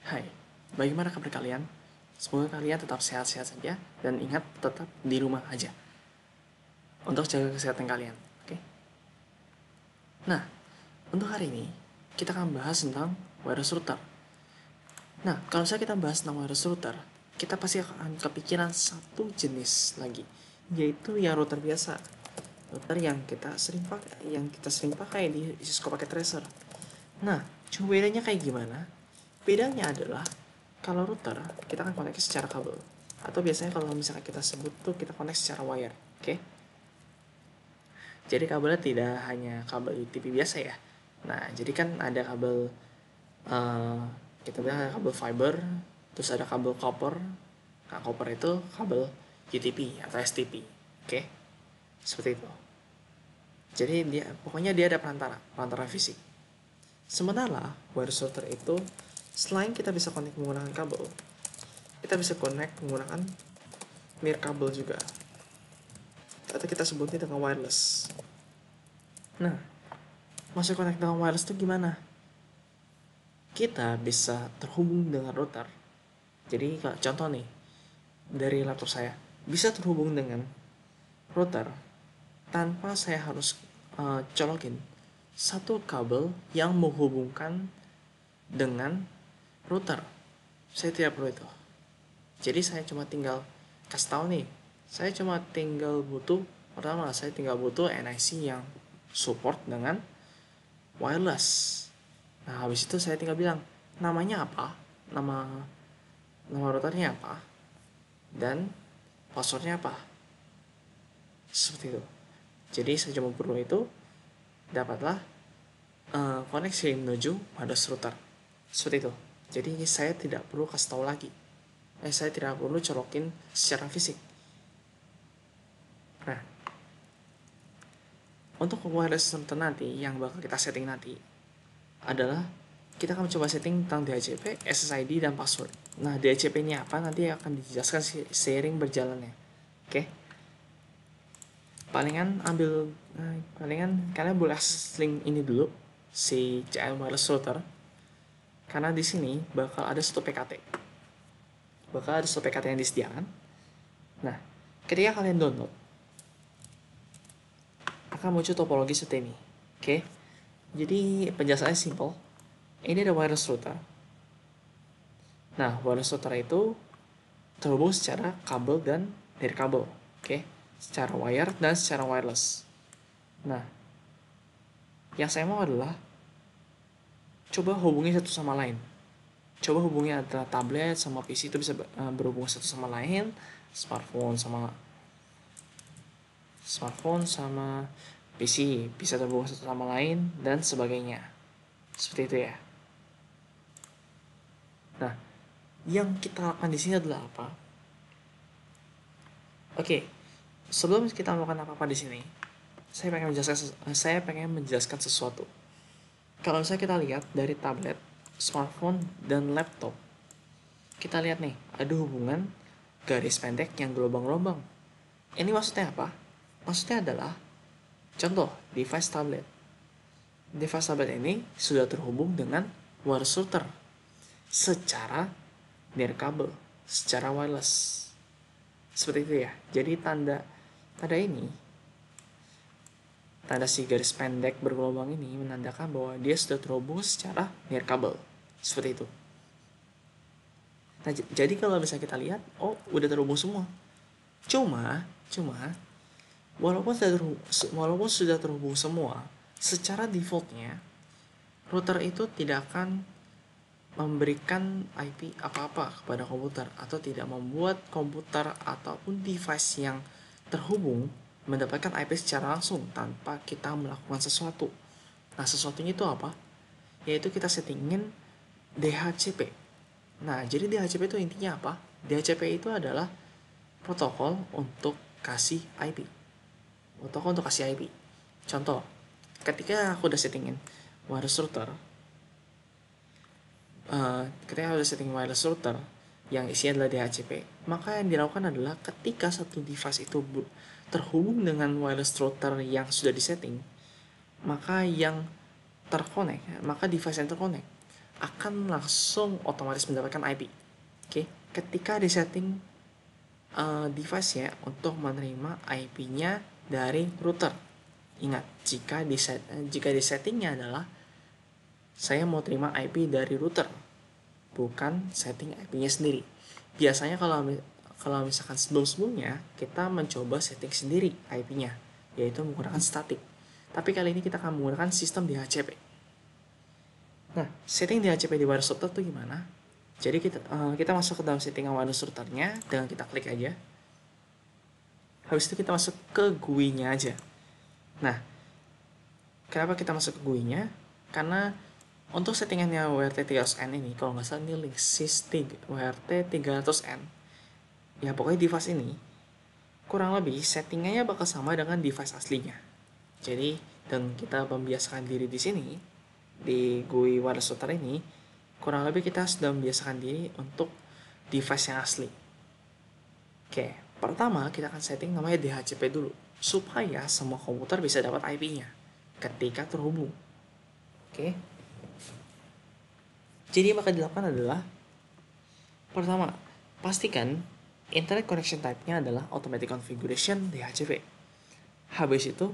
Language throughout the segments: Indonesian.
Hai, bagaimana kabar kalian? Semoga kalian tetap sehat-sehat saja dan ingat tetap di rumah aja untuk jaga kesehatan kalian. Oke? Nah, untuk hari ini kita akan bahas tentang wireless router. Nah, kalau misalnya kita bahas tentang wireless router, kita pasti akan kepikiran satu jenis lagi, yaitu yang router biasa. Router yang kita sering pakai di Cisco Packet Tracer. Nah, cuma bedanya kayak gimana? Bedanya adalah kalau router kita akan koneksi secara kabel, atau biasanya kalau misalnya kita sebut tuh kita koneksi secara wire. Oke? Jadi kabelnya tidak hanya kabel UTP biasa ya. Nah, jadi kan ada kabel eh, kita bilang ada kabel fiber, terus ada kabel copper. Nah, copper itu kabel UTP atau STP. Oke? Seperti itu. Jadi pokoknya dia ada perantara fisik. Sementara wireless router itu selain kita bisa connect menggunakan kabel, kita bisa connect menggunakan kabel juga, atau kita sebutnya dengan wireless. Nah, maksud connect dengan wireless itu gimana? Kita bisa terhubung dengan router. Jadi contoh nih, dari laptop saya bisa terhubung dengan router tanpa saya harus colokin satu kabel yang menghubungkan dengan router. Saya tidak perlu itu. Jadi saya cuma tinggal kasih tahu nih, saya cuma tinggal butuh pertama saya tinggal butuh NIC yang support dengan wireless. Nah, habis itu saya tinggal bilang namanya apa, nama routernya apa, dan passwordnya apa. Seperti itu. Jadi saya cuma perlu itu, dapatlah koneksi menuju wireless router. Seperti itu. Jadi saya tidak perlu kasih tahu lagi. Saya tidak perlu colokin secara fisik. Nah, untuk wireless router nanti yang bakal kita setting nanti adalah kita akan mencoba setting tentang DHCP, SSID, dan password. Nah, DHCP ini apa nanti akan dijelaskan seiring berjalannya. Oke? Palingan kalian boleh akses link ini dulu, si CL Wireless Router, karena di sini bakal ada satu PKT. Bakal ada satu PKT yang disediakan. Nah, ketika kalian download, akan muncul topologi seperti ini. Oke? Jadi penjelasannya simple. Ini ada wireless router. Nah, wireless router itu terhubung secara kabel dan dari kabel. Oke? Secara wire dan secara wireless. Nah, yang saya mau adalah coba hubungi satu sama lain. Coba hubungi antara tablet sama PC itu bisa berhubungan satu sama lain, smartphone sama PC bisa terhubung satu sama lain dan sebagainya. Seperti itu ya. Nah, yang kita lakukan di sini adalah apa? Oke, sebelum kita melakukan apa-apa di sini, saya pengen menjelaskan sesuatu. Kalau misalnya kita lihat dari tablet, smartphone, dan laptop, kita lihat nih, ada hubungan garis pendek yang gelombang-gelombang. Ini maksudnya apa? Maksudnya adalah, contoh, device tablet. Device tablet ini sudah terhubung dengan wireless router secara nirkabel, secara wireless. Seperti itu ya. Jadi tanda ini, tanda si garis pendek bergelombang ini menandakan bahwa dia sudah terhubung secara nirkabel. Seperti itu. Nah, jadi kalau bisa kita lihat, oh udah terhubung semua. Cuma walaupun sudah terhubung semua, secara defaultnya router itu tidak akan memberikan IP apa-apa kepada komputer, atau tidak membuat komputer ataupun device yang terhubung mendapatkan IP secara langsung tanpa kita melakukan sesuatu. Nah, sesuatunya itu apa? Yaitu kita settingin DHCP. Nah, jadi DHCP itu intinya apa? DHCP itu adalah protokol untuk kasih IP. Protokol untuk kasih IP. Contoh, ketika aku udah settingin wireless router, ketika udah setting wireless router yang isinya adalah DHCP, maka yang dilakukan adalah ketika satu device itu terhubung dengan wireless router yang sudah disetting, maka device yang terkonek akan langsung otomatis mendapatkan IP. Oke, ketika disetting device-nya untuk menerima IP-nya dari router. Ingat, jika disettingnya adalah saya mau terima IP dari router, bukan setting IP-nya sendiri. Biasanya kalau misalkan sebelum-sebelumnya kita mencoba setting sendiri IP-nya, yaitu menggunakan static. Tapi kali ini kita akan menggunakan sistem DHCP. Nah, setting DHCP di wireless router itu gimana? Jadi kita masuk ke dalam settingan wireless routernya dengan kita klik aja. Habis itu kita masuk ke GUI-nya aja. Nah, kenapa kita masuk ke GUI-nya? Karena untuk settingannya WRT300N ini, kalau nggak salah ini Linksys WRT300N. Ya pokoknya device ini kurang lebih settingannya bakal sama dengan device aslinya. Jadi, dan kita membiasakan diri di sini, di GUI wireless router ini, kurang lebih kita sudah membiasakan diri untuk device yang asli. Oke, pertama kita akan setting namanya DHCP dulu, supaya semua komputer bisa dapat IP-nya ketika terhubung. Oke. Jadi yang bakal dilakukan adalah, pertama, pastikan internet connection type-nya adalah automatic configuration DHCP. Habis itu,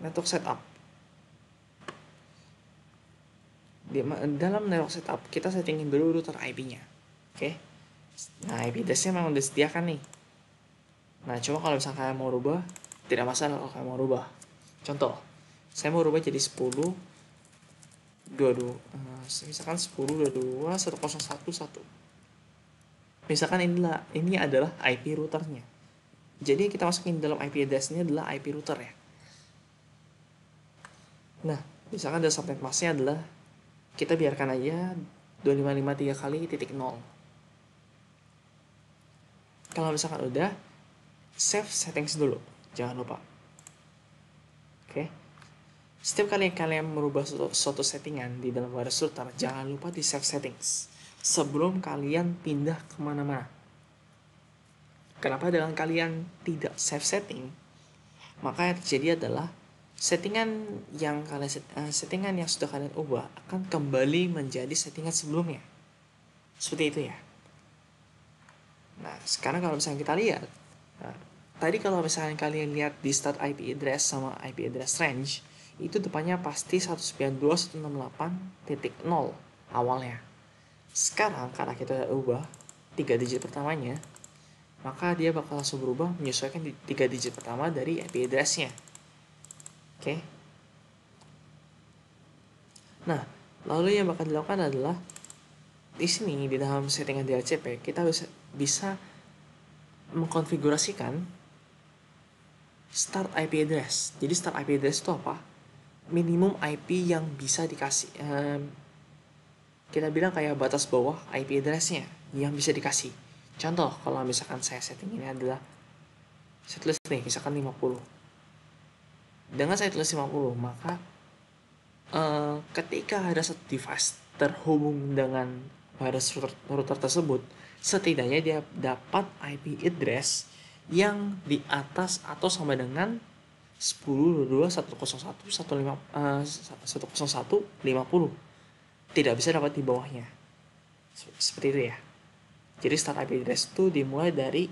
network setup. Dalam network setup, kita settingin dulu router IP-nya. Oke. Nah, IP address-nya memang disediakan nih. Nah, cuma kalau misalkan kalian mau rubah, tidak masalah kalau kalian mau rubah. Contoh, saya mau rubah jadi 10 22, misalkan 10.22 10.1.1. Misalkan ini adalah IP routernya. Jadi kita masukin dalam IP address-nya adalah IP router ya. Nah, misalkan dalam subnet mask-nya adalah, kita biarkan aja 2553 kali titik 0. Kalau misalkan udah, save settings dulu, jangan lupa. Oke. Setiap kali kalian merubah suatu settingan di dalam wireless router, jangan lupa di save settings sebelum kalian pindah kemana-mana. Kenapa dengan kalian tidak save setting? Maka yang terjadi adalah settingan yang sudah kalian ubah akan kembali menjadi settingan sebelumnya. Seperti itu ya. Nah, sekarang kalau misalnya kita lihat, tadi kalau misalnya kalian lihat di start IP address sama IP address range, itu depannya pasti 192.168.0 awalnya. Sekarang karena kita ubah 3 digit pertamanya, maka dia bakal langsung berubah menyesuaikan 3 digit pertama dari IP address-nya. Oke. Nah, lalu yang bakal dilakukan adalah, di sini di dalam settingan DHCP kita bisa mengkonfigurasikan start IP address. Jadi start IP address itu apa? Minimum IP yang bisa dikasih, kita bilang kayak batas bawah IP address-nya yang bisa dikasih. Contoh, kalau misalkan saya setting ini adalah, saya tulis nih, misalkan 50. Dengan saya tulis 50, maka ketika ada satu device terhubung dengan wireless router tersebut, setidaknya dia dapat IP address yang di atas atau sama dengan 10.22.101.101.50. Tidak bisa dapat di bawahnya. Seperti itu ya. Jadi start IP address itu dimulai dari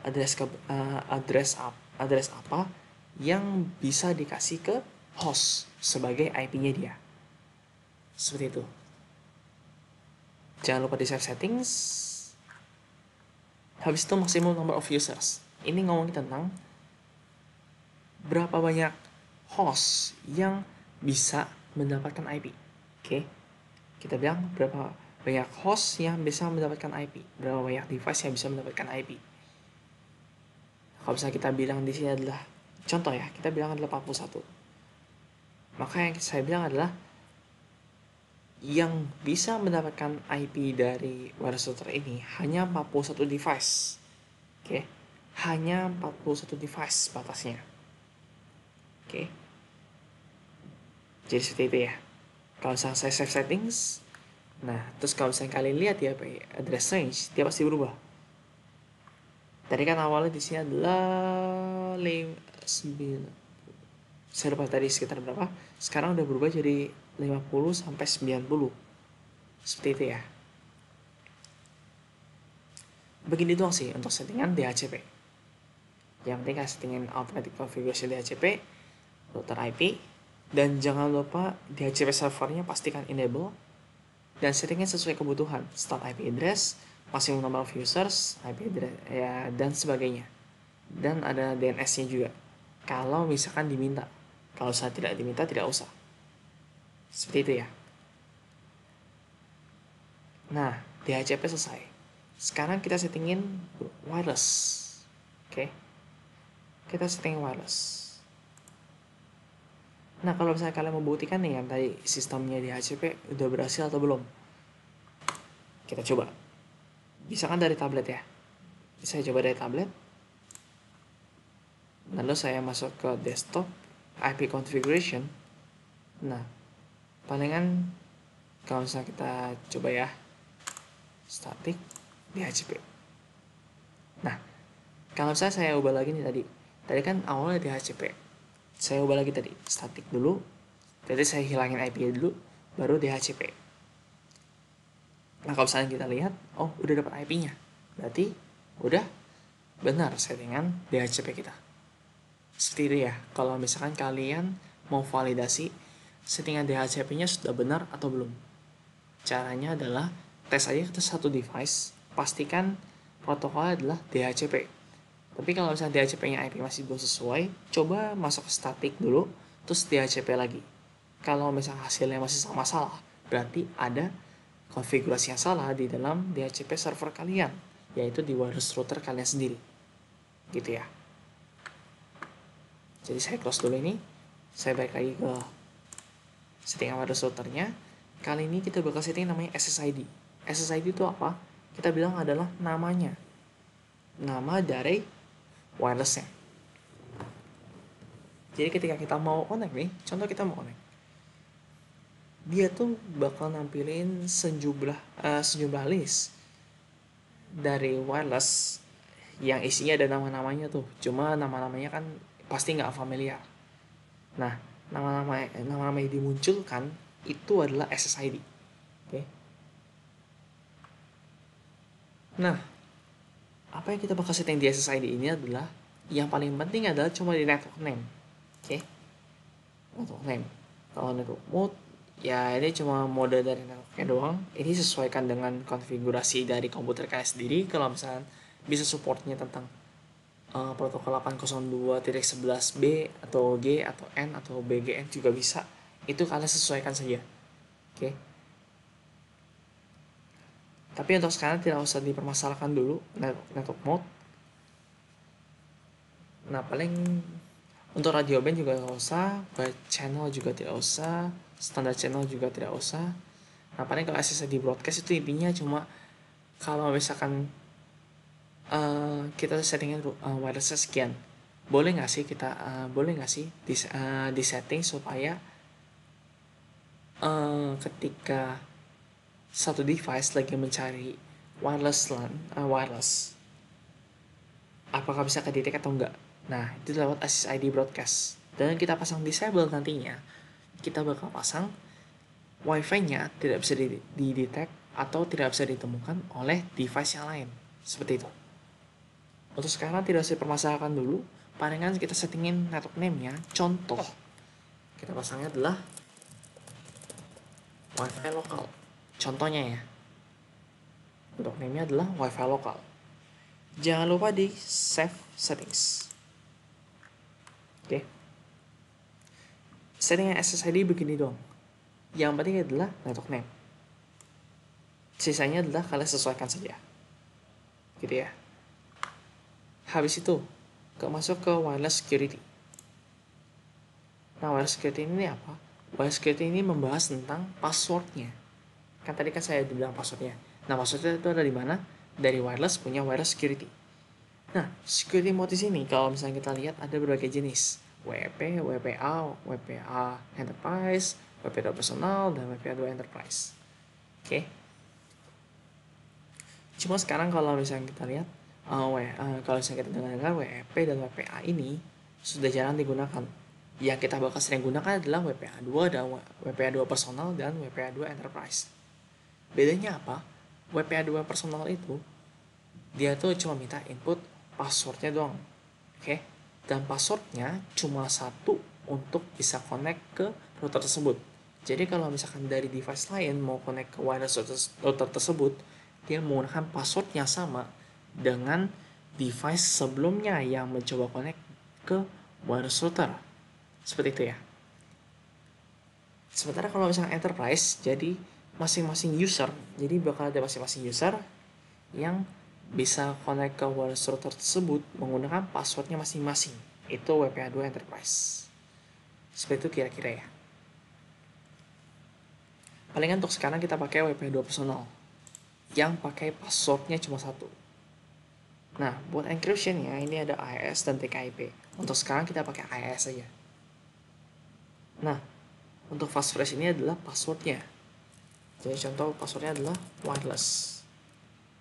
address apa yang bisa dikasih ke host sebagai IP-nya dia. Seperti itu. Jangan lupa di save settings. Habis itu maximum number of users. Ini ngomongin tentang berapa banyak host yang bisa mendapatkan IP. Oke. Kita bilang berapa banyak host yang bisa mendapatkan IP, berapa banyak device yang bisa mendapatkan IP. Kalau misalnya kita bilang di sini adalah, contoh ya, kita bilang adalah 41. Maka yang saya bilang adalah, yang bisa mendapatkan IP dari wireless router ini hanya 41 device. Oke. Hanya 41 device batasnya. Oke. Jadi seperti itu ya. Kalau misalnya saya save settings, nah terus kalau misalnya kalian lihat ya address range, dia pasti berubah. Tadi kan awalnya di sini adalah 9, saya lupa tadi sekitar berapa. Sekarang udah berubah jadi 50 sampai 90. Seperti itu ya. Begini doang sih untuk settingan DHCP. Yang penting settingan automatic configuration DHCP, router IP, dan jangan lupa DHCP servernya pastikan enable, dan settingnya sesuai kebutuhan, start IP address, maximum number of users, IP address, ya, dan sebagainya. Dan ada DNS-nya juga. Kalau misalkan diminta. Kalau saya tidak diminta, tidak usah. Seperti itu ya. Nah, DHCP selesai. Sekarang kita settingin wireless. Oke. Kita setting wireless. Nah, kalau misalnya kalian membuktikan nih yang tadi sistemnya DHCP udah berhasil atau belum, kita coba. Bisa kan dari tablet ya? Saya coba dari tablet. Lalu saya masuk ke desktop, IP configuration. Nah, palingan kalau misalnya kita coba ya, static DHCP. Nah, kalau misalnya saya ubah lagi nih tadi kan awalnya DHCP. Saya ubah lagi tadi, static dulu. Jadi saya hilangin IP dulu, baru DHCP. Nah, kalau misalnya kita lihat, oh udah dapat IP-nya. Berarti udah benar settingan DHCP kita. Seperti itu ya, kalau misalkan kalian mau validasi settingan DHCP-nya sudah benar atau belum. Caranya adalah tes aja ke satu device, pastikan protokolnya adalah DHCP. Tapi kalau misalnya DHCP-nya IP masih belum sesuai, coba masuk ke static dulu, terus DHCP lagi. Kalau misalnya hasilnya masih sama salah, berarti ada konfigurasi yang salah di dalam DHCP server kalian, yaitu di wireless router kalian sendiri. Gitu ya. Jadi saya close dulu ini, saya balik lagi ke settingan wireless routernya. Kali ini kita bakal setting namanya SSID. SSID itu apa? Kita bilang adalah namanya. Nama dari wirelessnya. Jadi ketika kita mau connect nih, contoh kita mau connect, dia tuh bakal nampilin sejumlah list dari wireless yang isinya ada nama-namanya tuh. Cuma nama-namanya kan pasti nggak familiar. Nah, nama-nama yang dimunculkan itu adalah SSID. Oke. Nah, apa yang kita bakal setting di SSID ini adalah yang paling penting adalah cuma di network name. Oke. Network name. Kalau network mode, ya ini cuma mode dari networknya doang. Ini sesuaikan dengan konfigurasi dari komputer kalian sendiri. Kalau misalnya bisa supportnya tentang protokol 802.11b atau G atau N atau BGN juga bisa. Itu kalian sesuaikan saja. Oke. Tapi untuk sekarang tidak usah dipermasalahkan dulu network mode. Nah, paling untuk radio band juga tidak usah, wide channel juga tidak usah, standar channel juga tidak usah. Nah, paling kalau SSID broadcast itu intinya cuma kalau misalkan kita settingin wireless sekian, boleh nggak sih di setting supaya ketika satu device lagi mencari wireless apakah bisa kedetek atau enggak. Nah, itu lewat SSID broadcast. Dan kita pasang disable nantinya, kita bakal pasang wifi-nya tidak bisa didetect atau tidak bisa ditemukan oleh device yang lain. Seperti itu. Untuk sekarang tidak usah dipermasalahkan dulu. Palingan kita settingin network name-nya. Contoh, kita pasangnya adalah wifi lokal. Contohnya ya. Network name-nya adalah wifi lokal. Jangan lupa di save settings. Oke. Settingan SSID begini dong. Yang penting adalah network name. Sisanya adalah kalian sesuaikan saja. Gitu ya. Habis itu, masuk ke wireless security. Nah, wireless security ini apa? Wireless security ini membahas tentang passwordnya. Kan tadi kan saya bilang passwordnya. Nah, passwordnya itu ada di mana? Dari wireless punya wireless security. Nah, security mode di sini kalau misalnya kita lihat ada berbagai jenis. WEP, WPA, WPA Enterprise, WPA Personal, dan WPA 2 Enterprise. Oke. Cuma sekarang kalau misalnya kita lihat, kalau misalnya kita dengar WEP dan WPA ini sudah jarang digunakan. Yang kita bakal sering gunakan adalah WPA2 dan WPA2 personal dan WPA2 enterprise. Bedanya apa? WPA2 personal itu dia tuh cuma minta input passwordnya doang. Oke? Dan passwordnya cuma satu untuk bisa connect ke router tersebut. Jadi kalau misalkan dari device lain mau connect ke wireless router tersebut, dia menggunakan password yang sama dengan device sebelumnya yang mencoba connect ke wireless router. Seperti itu ya. Sementara kalau misalnya enterprise, jadi masing-masing user, jadi bakal ada masing-masing user yang bisa connect ke wireless router tersebut menggunakan passwordnya masing-masing. Itu WPA2 enterprise. Seperti itu kira-kira ya. Palingan untuk sekarang kita pakai WPA2 personal yang pakai passwordnya cuma satu. Nah, buat encryption ya, ini ada AES dan TKIP. Untuk sekarang kita pakai AES saja. Nah, untuk passphrase ini adalah passwordnya. Jadi contoh passwordnya adalah wireless.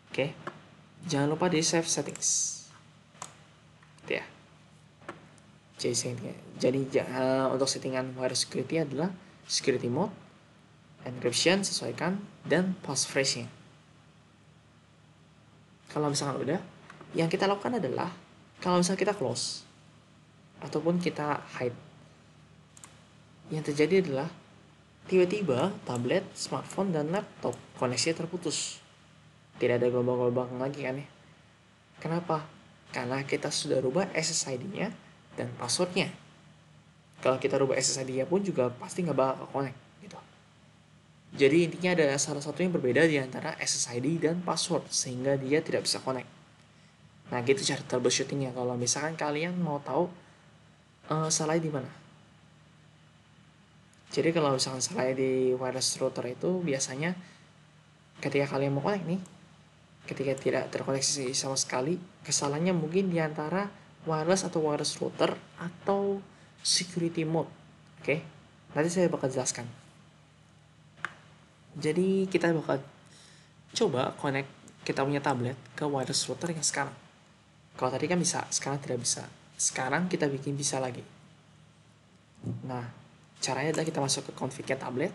Oke. Jangan lupa di save settings. Gitu ya. Jadi untuk settingan wireless security adalah security mode, encryption sesuaikan, dan passphrase-nya. Kalau misalkan udah, yang kita lakukan adalah kalau misalnya kita close ataupun kita hide, yang terjadi adalah tiba-tiba tablet, smartphone, dan laptop koneksinya terputus. Tidak ada gelombang-gelombang lagi kan ya. Kenapa? Karena kita sudah rubah SSID-nya dan passwordnya. Kalau kita rubah SSID-nya pun juga pasti nggak bakal connect gitu. Jadi intinya ada salah satu yang berbeda di antara SSID dan password sehingga dia tidak bisa connect. Nah gitu cara troubleshootingnya kalau misalkan kalian mau tahu salahnya di mana. Jadi kalau misalkan salahnya di wireless router itu biasanya ketika kalian mau connect nih, ketika tidak terkoneksi sama sekali, kesalahannya mungkin di antara wireless atau wireless router atau security mode. Oke, nanti saya bakal jelaskan. Jadi kita bakal coba connect kita punya tablet ke wireless router yang sekarang. Kalau tadi kan bisa, sekarang tidak bisa. Sekarang kita bikin bisa lagi. Nah, caranya adalah kita masuk ke config-nya tablet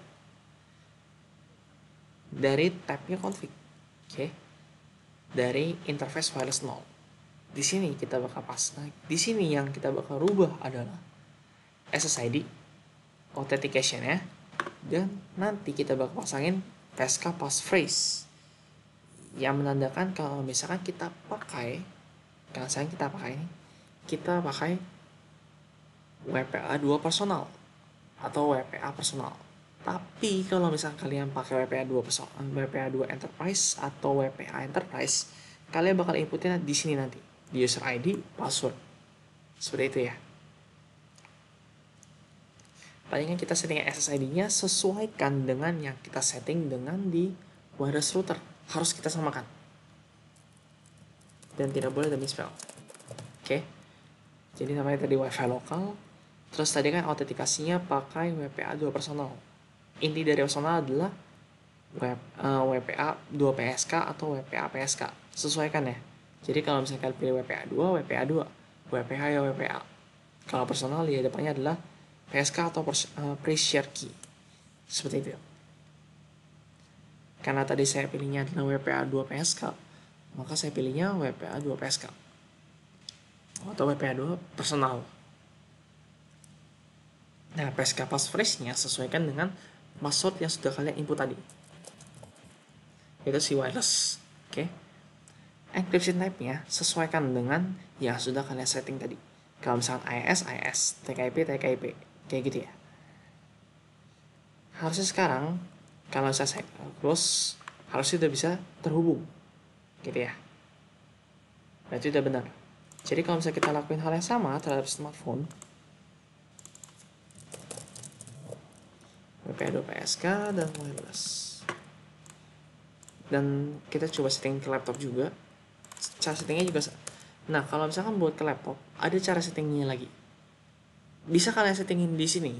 dari tabnya config. Oke. Dari interface wireless 0. Di sini kita bakal di sini yang kita bakal rubah adalah SSID, authentication ya, dan nanti kita bakal pasangin PSK passphrase yang menandakan kalau misalkan kita pakai, kalau misalkan kita pakai WPA2 personal atau WPA personal. Tapi kalau misalkan kalian pakai WPA2 enterprise atau WPA enterprise, kalian bakal inputnya di sini nanti, di user ID, password. Seperti itu ya. Palingan kita setting SSID-nya sesuaikan dengan yang kita setting dengan di wireless router. Harus kita samakan. Dan tidak boleh ada misspell. Oke. Jadi namanya tadi WiFi lokal. Terus tadi kan autentikasinya pakai WPA2 personal. Inti dari personal adalah WPA 2 PSK atau WPA PSK. Sesuaikan ya. Jadi kalau misalkan pilih WPA 2, WPA 2. WPA ya WPA. Kalau personal ya depannya adalah PSK atau pre-share key. Seperti itu. Karena tadi saya pilihnya adalah WPA 2 PSK, maka saya pilihnya WPA 2 PSK. Atau WPA 2 personal. Nah, PSK passphrase-nya sesuaikan dengan password yang sudah kalian input tadi. Itu si wireless. Oke. Encryption type-nya sesuaikan dengan yang sudah kalian setting tadi. Kalau misalkan AES, TKIP, kayak gitu ya. Harusnya sekarang kalau saya close, harusnya udah bisa terhubung gitu ya. Berarti udah benar. Jadi kalau misalnya kita lakuin hal yang sama terhadap smartphone, WPA2 PSK dan wireless, dan kita coba setting ke laptop juga. Cara settingnya juga. Nah, kalau misalkan buat ke laptop, ada cara settingnya lagi. Bisa kalian settingin di sini,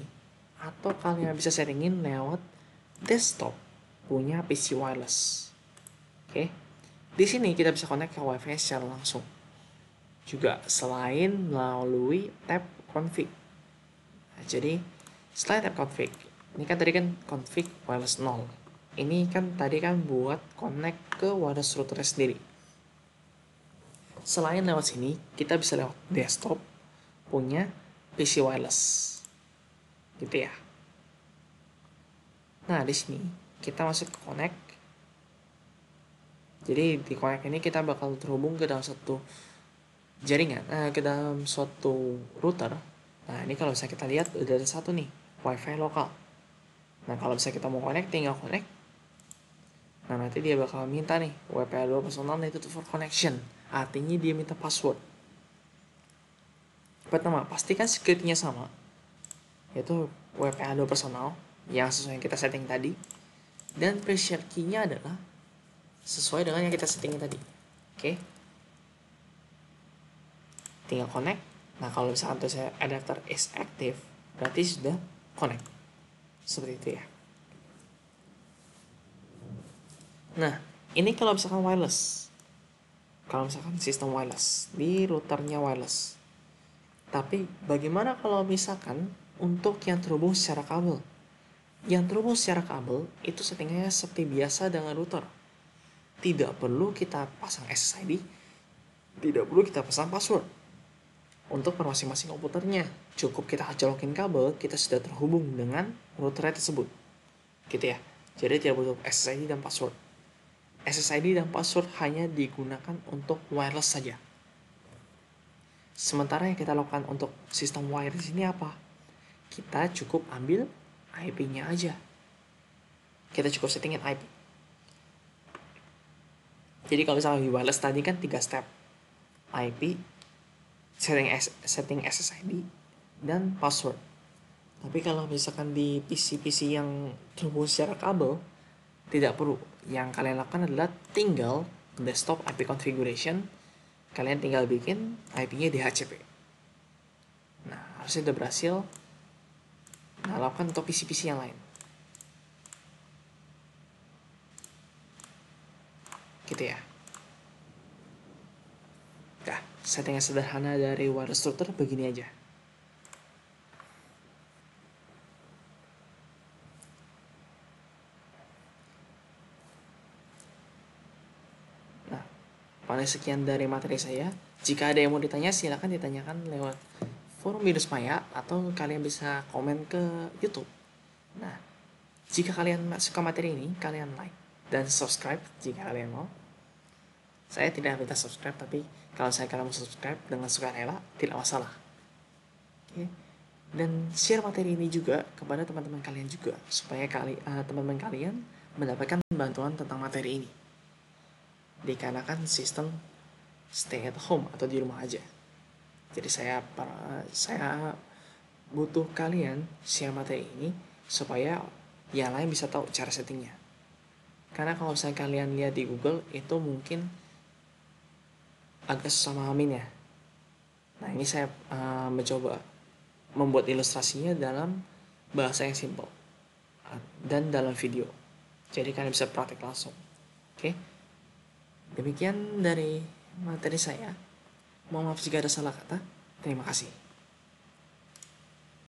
atau kalian bisa settingin lewat desktop punya PC wireless. Oke. Di sini kita bisa connect ke WiFi secara langsung. Juga selain melalui tab config. jadi setelah tab config, ini kan tadi kan config wireless 0. Ini kan tadi kan buat connect ke wireless router sendiri. Selain lewat sini, kita bisa lewat desktop punya PC wireless. Gitu ya. Nah, di sini kita masuk ke connect. Jadi di connect ini kita bakal terhubung ke dalam satu jaringan, ke dalam suatu router. Nah, ini kalau bisa kita lihat udah ada satu nih, wifi lokal. Nah, kalau bisa kita mau connect, tinggal connect. Nah, nanti dia bakal minta nih WPA 2.0 itu for connection. Artinya dia minta password. Pertama, pastikan security-nya sama, yaitu WPA 2.0 yang sesuai yang kita setting tadi. Dan pressure key-nya adalah sesuai dengan yang kita setting tadi. Oke. Tinggal connect. Nah, kalau misalkan tuh saya adapter is active, berarti sudah connect. Seperti itu ya. Nah, ini kalau misalkan wireless. Kalau misalkan sistem wireless, di routernya wireless. Tapi bagaimana kalau misalkan untuk yang terhubung secara kabel? Yang terhubung secara kabel itu settingannya seperti biasa dengan router. Tidak perlu kita pasang SSID, tidak perlu kita pasang password. Untuk per masing-masing komputernya, cukup kita colokin kabel, kita sudah terhubung dengan router tersebut. Gitu ya. Jadi tidak butuh SSID dan password. SSID dan password hanya digunakan untuk wireless saja. Sementara yang kita lakukan untuk sistem wireless ini apa? Kita cukup ambil IP-nya aja. Kita cukup settingin IP. Jadi kalau misalnya di wireless tadi kan 3 step. IP, setting SSID, dan password. Tapi kalau misalkan di PC-PC yang terhubung secara kabel, tidak perlu. Yang kalian lakukan adalah tinggal desktop IP configuration. Kalian tinggal bikin IP-nya DHCP. Nah, harusnya udah berhasil. Nah, lakukan untuk PC-PC yang lain. Gitu ya. Nah, settingan sederhana dari wireless router begini aja. Nah, paling sekian dari materi saya. Jika ada yang mau ditanya, silakan ditanyakan lewat forum Binus Maya atau kalian bisa komen ke YouTube. Nah, jika kalian suka materi ini, kalian like dan subscribe jika kalian mau. Saya tidak minta subscribe, tapi kalau kalian mau subscribe dengan sukarela, tidak masalah. Oke. Dan share materi ini juga kepada teman-teman kalian juga, supaya teman-teman kalian mendapatkan bantuan tentang materi ini. Dikarenakan sistem stay at home atau di rumah aja. Jadi saya butuh kalian share materi ini supaya yang lain bisa tahu cara settingnya. Karena kalau misalnya kalian lihat di Google itu mungkin agak susah mahamin ya. Nah, ini saya mencoba membuat ilustrasinya dalam bahasa yang simple dan dalam video. Jadi kalian bisa praktek langsung. Oke. Demikian dari materi saya. Mohon maaf jika ada salah kata. Terima kasih.